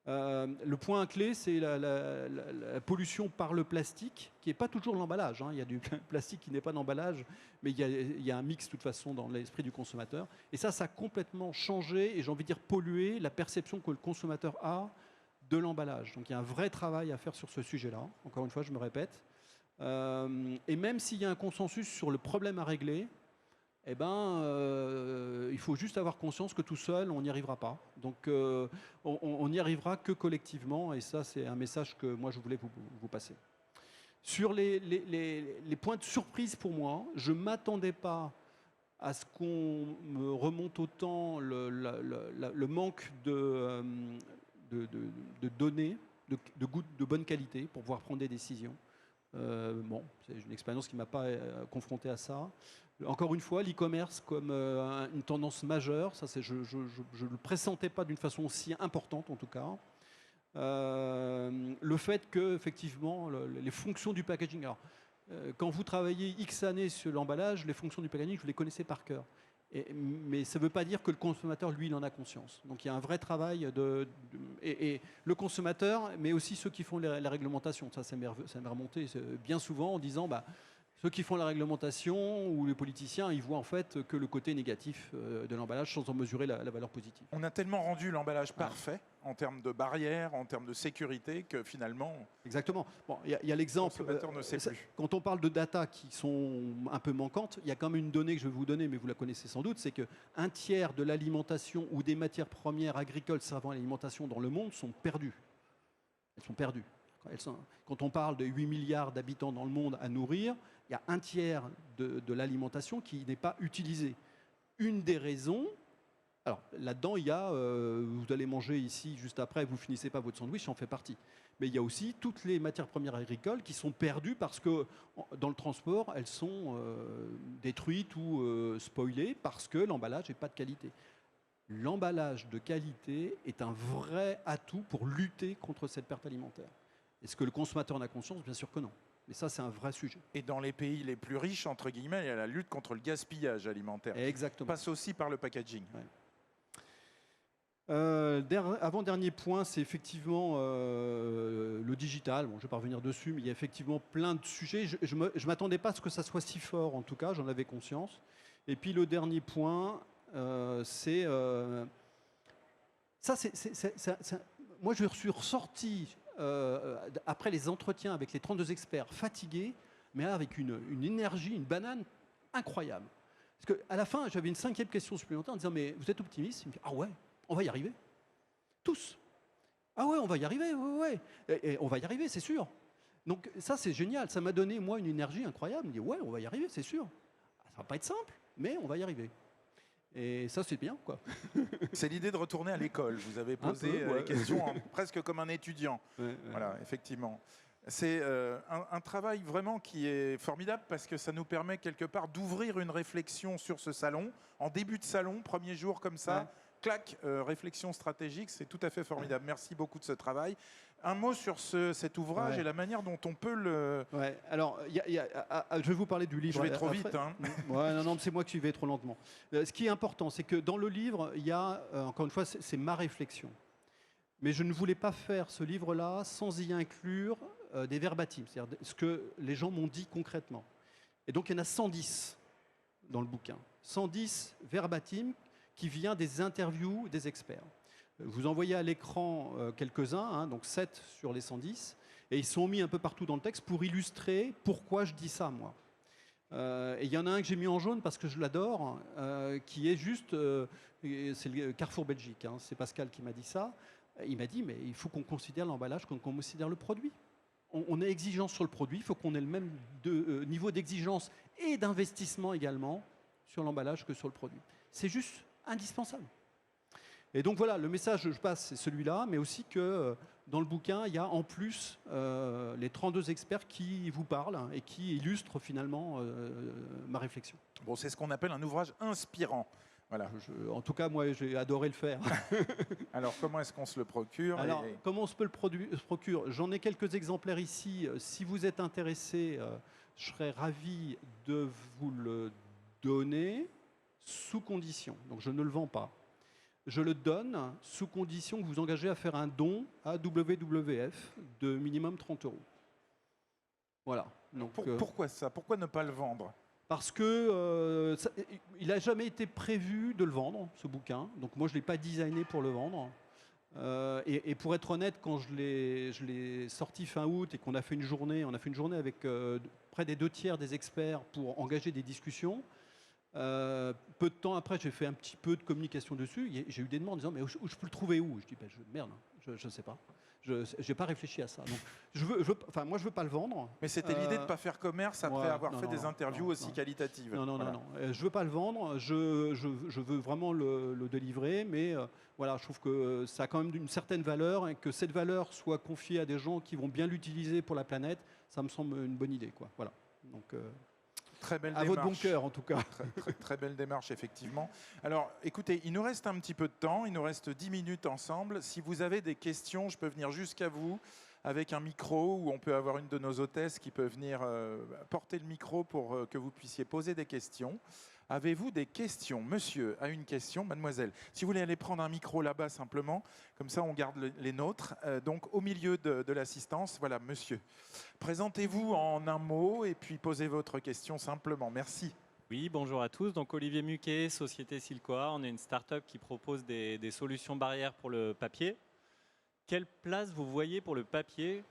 Le point clé, c'est la pollution par le plastique, qui n'est pas toujours l'emballage. Hein. Il y a du plastique qui n'est pas d'emballage, mais il y a un mix de toute façon dans l'esprit du consommateur. Et ça a complètement changé, et j'ai envie de dire pollué, la perception que le consommateur a de l'emballage. Donc il y a un vrai travail à faire sur ce sujet-là. Encore une fois, je me répète. Et même s'il y a un consensus sur le problème à régler, eh ben, il faut juste avoir conscience que tout seul, on n'y arrivera pas. Donc, on n'y arrivera que collectivement, et ça, c'est un message que moi, je voulais vous passer. Sur les points de surprise pour moi, je ne m'attendais pas à ce qu'on me remonte autant le manque de données, de bonne qualité pour pouvoir prendre des décisions. Bon, c'est une expérience qui ne m'a pas confronté à ça. Encore une fois, l'e-commerce comme une tendance majeure, ça, je ne le pressentais pas d'une façon aussi importante en tout cas. Le fait que, effectivement, les fonctions du packaging. Alors, quand vous travaillez X années sur l'emballage, les fonctions du packaging, vous les connaissez par cœur. Mais ça ne veut pas dire que le consommateur, lui, il en a conscience. Donc il y a un vrai travail et le consommateur, mais aussi ceux qui font la réglementation. Ça m'est remonté bien souvent en disant, ceux qui font la réglementation ou les politiciens, ils voient en fait que le côté négatif de l'emballage sans en mesurer la valeur positive. On a tellement rendu l'emballage parfait en termes de barrières, en termes de sécurité, que finalement... Exactement. Bon, il y a l'exemple... Le consommateur ne sait plus. Quand on parle de data qui sont un peu manquantes, il y a quand même une donnée que je vais vous donner, mais vous la connaissez sans doute, c'est qu'un tiers de l'alimentation ou des matières premières agricoles servant à l'alimentation dans le monde sont perdues. Elles sont perdues. Quand on parle de 8 milliards d'habitants dans le monde à nourrir, il y a un tiers de l'alimentation qui n'est pas utilisée. Une des raisons, alors là-dedans, il y a, vous allez manger ici juste après, vous ne finissez pas votre sandwich, j'en fais partie. Mais il y a aussi toutes les matières premières agricoles qui sont perdues parce que dans le transport, elles sont détruites ou spoilées parce que l'emballage n'est pas de qualité. L'emballage de qualité est un vrai atout pour lutter contre cette perte alimentaire. Est-ce que le consommateur en a conscience? Bien sûr que non. Mais ça, c'est un vrai sujet. Et dans les pays les plus riches, entre guillemets, il y a la lutte contre le gaspillage alimentaire. Exactement. Passe aussi par le packaging. Ouais. Avant-dernier point, c'est effectivement le digital. Bon, je ne vais pas revenir dessus, mais il y a effectivement plein de sujets. Je ne m'attendais pas à ce que ça soit si fort, en tout cas, j'en avais conscience. Et puis le dernier point, c'est... moi, je suis ressorti... après les entretiens avec les 32 experts fatigués, mais avec une énergie, une banane incroyable. Parce qu'à la fin, j'avais une 5e question supplémentaire en disant, mais vous êtes optimiste? Il me dit, ah ouais, on va y arriver. Tous. Ah ouais, on va y arriver, ouais. Et on va y arriver, c'est sûr. Donc ça, c'est génial. Ça m'a donné, moi, une énergie incroyable. Je me dis, ouais, on va y arriver, c'est sûr. Ça va pas être simple, mais on va y arriver. Et ça, c'est bien, quoi. C'est l'idée de retourner à l'école. Vous avez posé peu, ouais. les questions presque comme un étudiant. Voilà, effectivement. C'est un travail vraiment qui est formidable parce que ça nous permet quelque part d'ouvrir une réflexion sur ce salon. En début de salon, premier jour comme ça, clac, réflexion stratégique, c'est tout à fait formidable. Merci beaucoup de ce travail. Un mot sur cet ouvrage et la manière dont on peut le... Ouais, alors, je vais vous parler du livre. Je vais trop vite, hein. Ouais, non, c'est moi qui vais trop lentement. Ce qui est important, c'est que dans le livre, il y a, encore une fois, c'est ma réflexion. Mais je ne voulais pas faire ce livre-là sans y inclure des verbatims, c'est-à-dire ce que les gens m'ont dit concrètement. Et donc, il y en a 110 dans le bouquin. 110 verbatims qui viennent des interviews des experts. Vous en voyez à l'écran quelques-uns, donc 7 sur les 110, et ils sont mis un peu partout dans le texte pour illustrer pourquoi je dis ça, moi. Et il y en a un que j'ai mis en jaune parce que je l'adore, qui est juste, c'est le Carrefour Belgique, c'est Pascal qui m'a dit ça. Il m'a dit, mais il faut qu'on considère l'emballage comme qu'on considère le produit. On est exigeant sur le produit, il faut qu'on ait le même niveau d'exigence et d'investissement également sur l'emballage que sur le produit. C'est juste indispensable. Et donc voilà, le message que je passe, c'est celui-là, mais aussi que dans le bouquin, il y a en plus les 32 experts qui vous parlent et qui illustrent finalement ma réflexion. Bon, c'est ce qu'on appelle un ouvrage inspirant. Voilà. En tout cas, moi, j'ai adoré le faire. Alors, comment est-ce qu'on se le procure? Alors, comment on se peut se procure? J'en ai quelques exemplaires ici. Si vous êtes intéressé, je serais ravi de vous le donner sous condition. Donc, je ne le vends pas. Je le donne sous condition que vous engagez à faire un don à WWF de minimum 30 €. Voilà. Donc, pourquoi ça? Pourquoi ne pas le vendre? Parce que il n'a jamais été prévu de le vendre, ce bouquin. Donc moi, je ne l'ai pas designé pour le vendre. Et pour être honnête, quand je l'ai sorti fin août et qu'on a fait une journée, avec près des 2 tiers des experts pour engager des discussions. Peu de temps après, j'ai fait un petit peu de communication dessus. J'ai eu des demandes en disant, mais où je peux le trouver où? Je dis, merde, je ne sais pas. Je n'ai pas réfléchi à ça. Donc, moi, je veux pas le vendre. Mais c'était l'idée de ne pas faire commerce après avoir fait des interviews aussi qualitatives. Non. Je veux pas le vendre. Je veux vraiment le délivrer. Mais voilà, je trouve que ça a quand même une certaine valeur et que cette valeur soit confiée à des gens qui vont bien l'utiliser pour la planète, ça me semble une bonne idée, quoi. Voilà. Donc, très belle à démarche. votre bon cœur, en tout cas. Très belle démarche, effectivement. Alors, écoutez, il nous reste un petit peu de temps. Il nous reste 10 minutes ensemble. Si vous avez des questions, je peux venir jusqu'à vous avec un micro ou on peut avoir une de nos hôtesses qui peut venir porter le micro pour que vous puissiez poser des questions. Avez-vous des questions? Monsieur a une question. Mademoiselle, si vous voulez aller prendre un micro là-bas simplement, comme ça on garde les nôtres. Donc au milieu de l'assistance, voilà, monsieur. Présentez-vous en un mot et puis posez votre question simplement. Merci. Oui, bonjour à tous. Donc Olivier Muquet, Société Silcoa. On est une start-up qui propose des solutions barrières pour le papier. Quelle place vous voyez pour le papier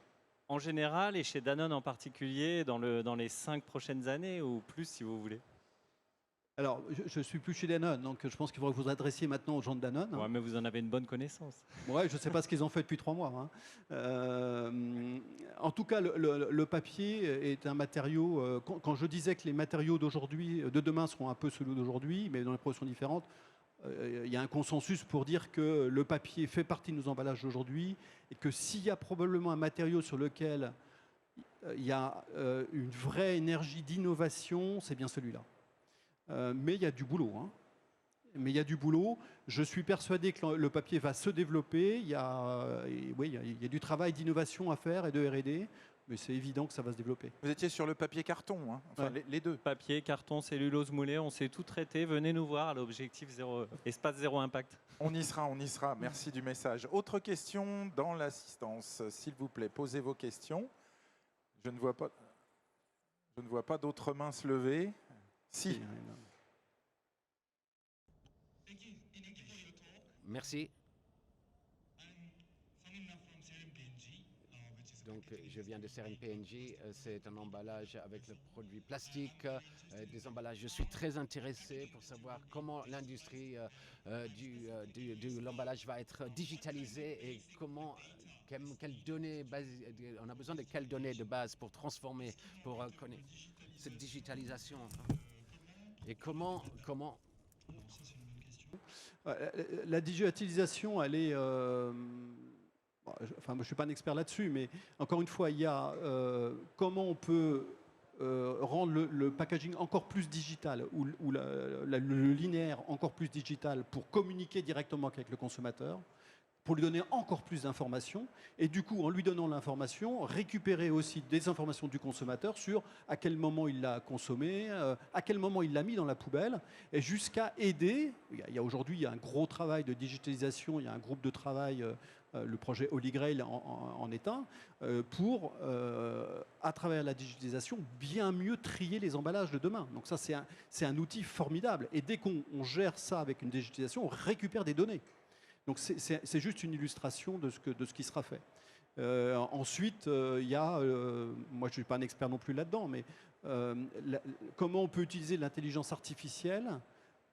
en général et chez Danone en particulier dans les 5 prochaines années ou plus si vous voulez? Alors, je ne suis plus chez Danone, donc je pense qu'il faudrait que vous adressiez maintenant aux gens de Danone. Ouais, mais vous en avez une bonne connaissance. Ouais, je ne sais pas ce qu'ils ont fait depuis 3 mois. En tout cas, le papier est un matériau. Quand je disais que les matériaux de demain seront un peu ceux d'aujourd'hui, mais dans des proportions différentes, il y a un consensus pour dire que le papier fait partie de nos emballages d'aujourd'hui et que s'il y a probablement un matériau sur lequel il y a une vraie énergie d'innovation, c'est bien celui-là. Mais il y a du boulot. Mais il y a du boulot. Je suis persuadé que le papier va se développer. Il y a du travail d'innovation à faire et de R&D. Mais c'est évident que ça va se développer. Vous étiez sur le papier carton, enfin, les deux. Papier, carton, cellulose moulée, on sait tout traiter. Venez nous voir à l'objectif espace zéro impact. On y sera. Merci du message. Autre question dans l'assistance, s'il vous plaît. Posez vos questions. Je ne vois pas d'autres mains se lever. Si. Merci. Donc, je viens de CRNPNJ. C'est un emballage avec le produit plastique, des emballages. Je suis très intéressé pour savoir comment l'industrie de l'emballage va être digitalisée et comment On a besoin de quelles données de base pour transformer, pour connaître cette digitalisation. Et comment La digitalisation, elle est... moi, je ne suis pas un expert là-dessus, mais encore une fois, il y a comment on peut rendre le packaging encore plus digital ou le linéaire encore plus digital pour communiquer directement avec le consommateur, pour lui donner encore plus d'informations, et du coup, en lui donnant l'information, récupérer aussi des informations du consommateur sur à quel moment il l'a consommé, à quel moment il l'a mis dans la poubelle, et jusqu'à aider. Aujourd'hui, il y a un gros travail de digitalisation, il y a un groupe de travail, le projet Holy Grail en est un, pour, à travers la digitalisation, bien mieux trier les emballages de demain. Donc ça, c'est un outil formidable. Et dès qu'on gère ça avec une digitalisation, on récupère des données. Donc c'est juste une illustration de ce qui sera fait. Ensuite, il y a, moi je ne suis pas un expert non plus là-dedans, mais comment on peut utiliser l'intelligence artificielle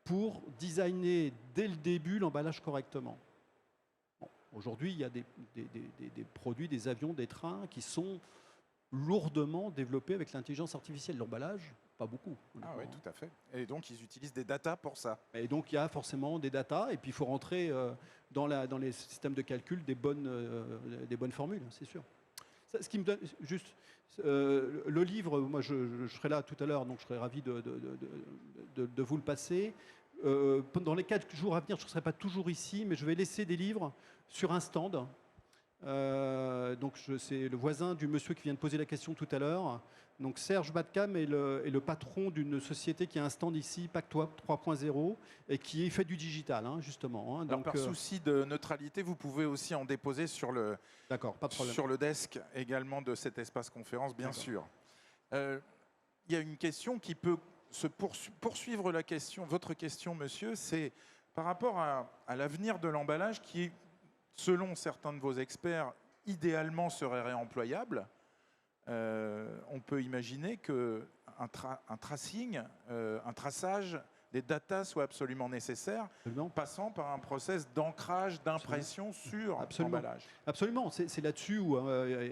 pour designer dès le début l'emballage correctement. Bon, aujourd'hui, il y a des produits, des avions, des trains qui sont lourdement développés avec l'intelligence artificielle. L'emballage, pas beaucoup. Ah oui, tout à fait. Et donc, ils utilisent des datas pour ça. Et donc, il y a forcément des datas, et puis il faut rentrer dans les systèmes de calcul des bonnes formules, c'est sûr. Ça, ce qui me donne juste le livre, moi je serai là tout à l'heure, donc je serai ravi de vous le passer. Dans les 4 jours à venir, je ne serai pas toujours ici, mais je vais laisser des livres sur un stand. Donc c'est le voisin du monsieur qui vient de poser la question tout à l'heure. Donc Serge Badcam est le patron d'une société qui a un stand ici, Pactoi 3.0, et qui fait du digital, hein, justement. Hein. Donc, par souci de neutralité, vous pouvez aussi en déposer sur le, pas de problème. Sur le desk également de cet espace conférence, bien sûr. Il y a une question qui peut se poursuivre votre question, monsieur, c'est par rapport à l'avenir de l'emballage qui, selon certains de vos experts, idéalement serait réemployable. On peut imaginer qu'un tracing, un traçage des datas soit absolument nécessaire, passant par un process d'ancrage, d'impression sur l'emballage. Absolument, c'est là-dessus où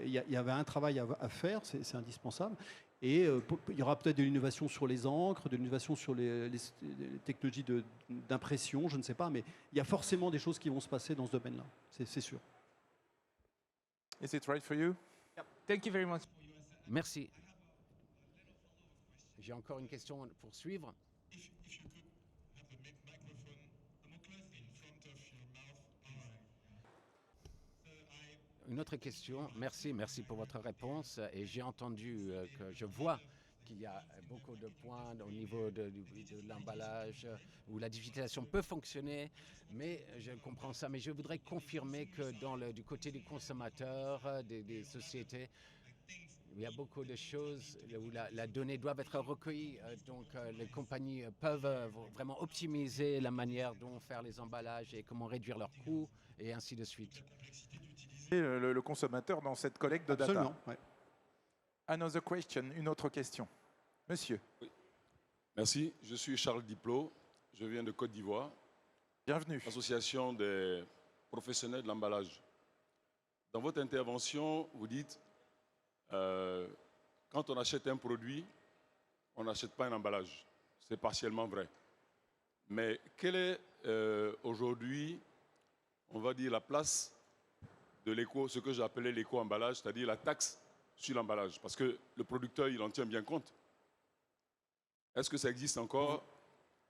il y avait un travail à faire, c'est indispensable. Et il y aura peut-être de l'innovation sur les encres, de l'innovation sur les technologies d'impression, je ne sais pas, mais il y a forcément des choses qui vont se passer dans ce domaine-là, c'est sûr. Is it right for you? Yep. Thank you very much. Merci. J'ai encore une question pour suivre. Une autre question. Merci pour votre réponse. Et j'ai entendu je vois qu'il y a beaucoup de points au niveau de l'emballage où la digitalisation peut fonctionner, mais je comprends ça. Mais je voudrais confirmer que du côté des consommateurs, des sociétés, il y a beaucoup de choses où la donnée doit être recueillie. Donc les compagnies peuvent vraiment optimiser la manière dont faire les emballages et comment réduire leurs coûts et ainsi de suite. Le consommateur dans cette collecte de data. Absolument, ouais. Another question, une autre question. Monsieur. Oui. Merci, je suis Charles Diplot, je viens de Côte d'Ivoire. Bienvenue. Association des professionnels de l'emballage. Dans votre intervention, vous dites, quand on achète un produit, on n'achète pas un emballage. C'est partiellement vrai. Mais quelle est aujourd'hui, on va dire, la place de l'éco, ce que j'appelais l'éco-emballage, c'est-à-dire la taxe sur l'emballage, parce que le producteur, il en tient bien compte. Est-ce que ça existe encore,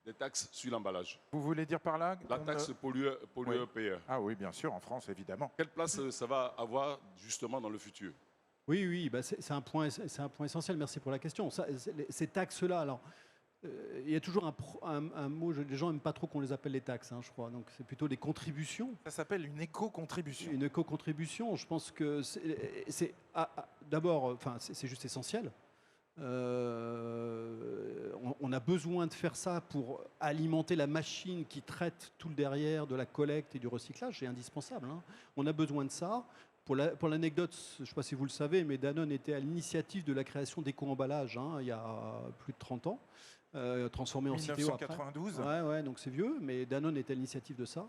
des taxes sur l'emballage? Vous voulez dire par là la taxe pollueur-payeur. Ah oui, bien sûr, en France, évidemment. Quelle place ça va avoir justement dans le futur? Oui, bah c'est un point essentiel, merci pour la question. Ces taxes-là, alors, il y a toujours un mot, les gens n'aiment pas trop qu'on les appelle les taxes, hein, je crois, donc c'est plutôt des contributions. Ça s'appelle une éco-contribution. Une éco-contribution, je pense que d'abord, c'est juste essentiel. On a besoin de faire ça pour alimenter la machine qui traite tout le derrière de la collecte et du recyclage, c'est indispensable. Hein. On a besoin de ça. Pour l'anecdote, je ne sais pas si vous le savez, mais Danone était à l'initiative de la création d'éco-emballage il y a plus de 30 ans. Transformé en Citeo après. 1992. Ouais, donc c'est vieux, mais Danone était à l'initiative de ça.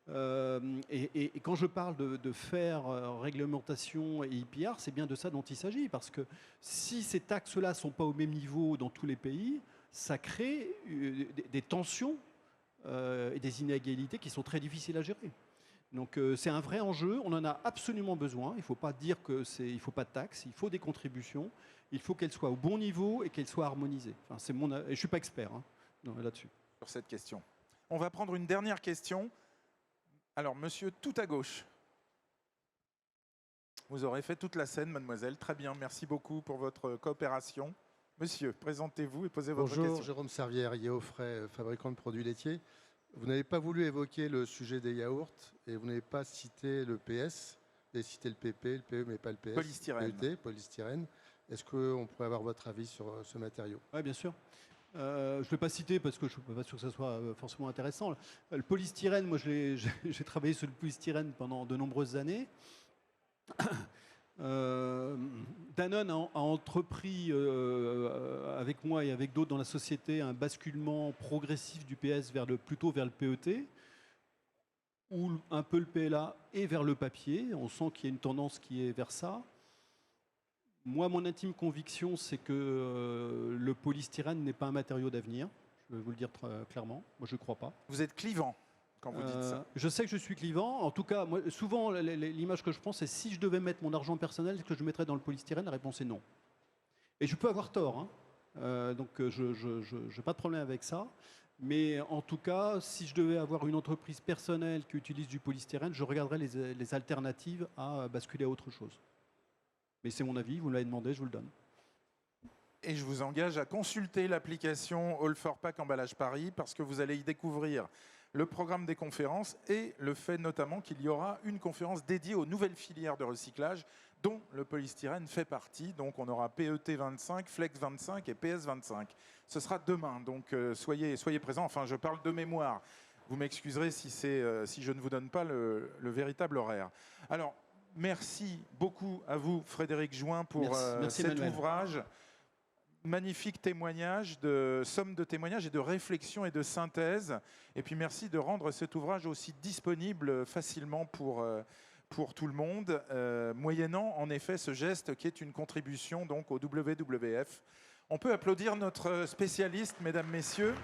Et quand je parle de faire réglementation et IPR, c'est bien de ça dont il s'agit. Parce que si ces taxes-là ne sont pas au même niveau dans tous les pays, ça crée des tensions et des inégalités qui sont très difficiles à gérer. Donc c'est un vrai enjeu, on en a absolument besoin. Il ne faut pas dire qu'il ne faut pas de taxes, il faut des contributions, il faut qu'elles soient au bon niveau et qu'elles soient harmonisées. Enfin, et je ne suis pas expert là-dessus. Sur cette question. On va prendre une dernière question. Alors, monsieur tout à gauche. Vous aurez fait toute la scène, mademoiselle. Très bien, merci beaucoup pour votre coopération. Monsieur, présentez-vous et posez votre question. Bonjour, Jérôme Servière, Yaofray, fabricant de produits laitiers. Vous n'avez pas voulu évoquer le sujet des yaourts et vous n'avez pas cité le PS. Vous avez cité le PP, le PE, mais pas le PS. Polystyrène. PET, polystyrène. Est-ce qu'on pourrait avoir votre avis sur ce matériau? Oui, bien sûr. Je ne vais pas citer parce que je ne suis pas sûr que ça soit forcément intéressant. Le polystyrène, moi j'ai travaillé sur le polystyrène pendant de nombreuses années. Danone a entrepris avec moi et avec d'autres dans la société un basculement progressif du PS plutôt vers le PET, ou un peu le PLA et vers le papier. On sent qu'il y a une tendance qui est vers ça. Moi, mon intime conviction, c'est que le polystyrène n'est pas un matériau d'avenir. Je vais vous le dire très clairement. Moi, je ne crois pas. Vous êtes clivant quand vous dites ça. Je sais que je suis clivant. En tout cas, moi, souvent, l'image que je prends, c'est si je devais mettre mon argent personnel, est-ce que je mettrais dans le polystyrène? La réponse est non. Et je peux avoir tort. Donc, je n'ai pas de problème avec ça. Mais en tout cas, si je devais avoir une entreprise personnelle qui utilise du polystyrène, je regarderais les alternatives à basculer à autre chose. Mais c'est mon avis, vous me l'avez demandé, je vous le donne. Et je vous engage à consulter l'application All for Pack Emballage Paris parce que vous allez y découvrir le programme des conférences et le fait notamment qu'il y aura une conférence dédiée aux nouvelles filières de recyclage dont le polystyrène fait partie. Donc on aura PET 25, Flex 25 et PS 25. Ce sera demain, donc soyez présents. Enfin, je parle de mémoire. Vous m'excuserez si je ne vous donne pas le véritable horaire. Alors, merci beaucoup à vous, Frédéric Join, pour merci, cet Manuel. ouvrage. Magnifique témoignage, somme de témoignages et de réflexion et de synthèse. Et puis merci de rendre cet ouvrage aussi disponible facilement pour tout le monde, moyennant en effet ce geste qui est une contribution donc au WWF. On peut applaudir notre spécialiste, mesdames, messieurs.